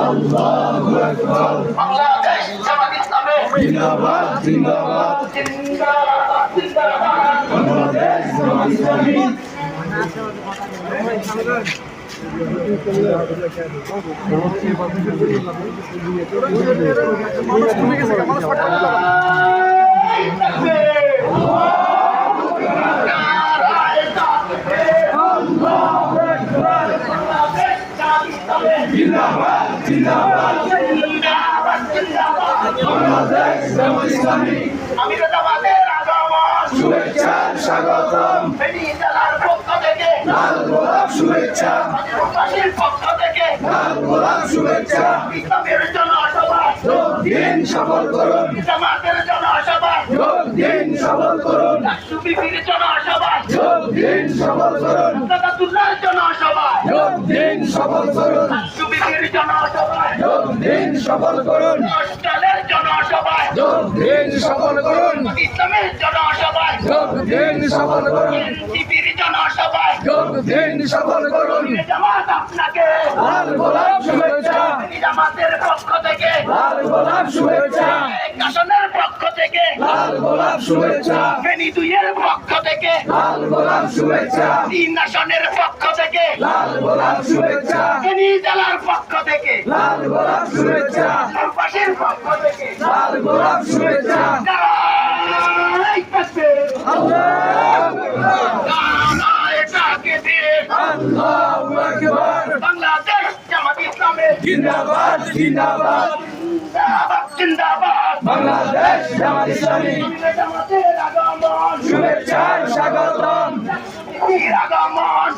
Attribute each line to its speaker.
Speaker 1: আল্লাহু আকবার।
Speaker 2: বাংলাদেশ জামাত ইসলামী
Speaker 1: জিন্দাবাদ জিন্দাবাদ।
Speaker 2: জিন্দাবাদ জিন্দাবাদ।
Speaker 1: বাংলাদেশ জামাত ইসলামী। জিন্দাবাদ জিন্দাবাদ। বাংলাদেশ জামাত ইসলামী।
Speaker 2: আমি জামাতের আগমন
Speaker 1: শুভেচ্ছা স্বাগতম।
Speaker 2: ফেনী জেলার পক্ষ থেকে
Speaker 1: লাল গোলাপ শুভেচ্ছা।
Speaker 2: প্রবাসীর পক্ষ থেকে
Speaker 1: লাল গোলাপ শুভেচ্ছা।
Speaker 2: ইসলামের জনসভা
Speaker 1: যোগ দিন সফল করুন।
Speaker 2: জামাতের জনসভা
Speaker 1: যোগ দিন সফল করুন।
Speaker 2: সুবিপির জনসভা
Speaker 1: যোগ দিন সফল করুন।
Speaker 2: সাদাতুল্লাহর জনসভা
Speaker 1: যোগ দিন সফল করুন।
Speaker 2: সুবিপির জনসভা
Speaker 1: যোগ দিন সফল করুন।
Speaker 2: অস্ট্রেলের জনসভা
Speaker 1: যোগ দিন সফল করুন।
Speaker 2: ইসলামের জনসভা
Speaker 1: যোগ দিন সফল করুন।
Speaker 2: এনসিপির জনসভা
Speaker 1: যোগ দিন সফল করুন।
Speaker 2: জামাত আপনাকে
Speaker 1: লাল গোলাপ শুভেচ্ছা।
Speaker 2: জামাতের পক্ষ থেকে
Speaker 1: লাল গোলাপ শুভেচ্ছা।
Speaker 2: কাশনের পক্ষ থেকে
Speaker 1: লাল গোলাপ শুভেচ্ছা।
Speaker 2: ফেনী দুইয়ের পক্ষ থেকে
Speaker 1: লাল গোলাপ শুভেচ্ছা।
Speaker 2: তিন আসনের পক্ষ থেকে
Speaker 1: লাল গোলাপ শুভেচ্ছা।
Speaker 2: ফেনী জেলার পক্ষ থেকে
Speaker 1: লাল গোলাপ শুভেচ্ছা।
Speaker 2: প্রবাসীর পক্ষ থেকে
Speaker 1: লাল গোলাপ শুভেচ্ছা।
Speaker 2: নারায়ে তাকবীর,
Speaker 1: আল্লাহু আকবার।
Speaker 2: নারায়ে তাকবীর।
Speaker 1: আল্লাহু আকবার।
Speaker 2: বাংলাদেশ জামাত ইসলামী
Speaker 1: জিন্দাবাদ জিন্দাবাদ।
Speaker 2: জিন্দাবাদ জিন্দাবাদ।
Speaker 1: বাংলাদেশ জামাত ইসলামী।
Speaker 2: জামাতের আগমন
Speaker 1: শুভেচ্ছা স্বাগতম।
Speaker 2: আগমন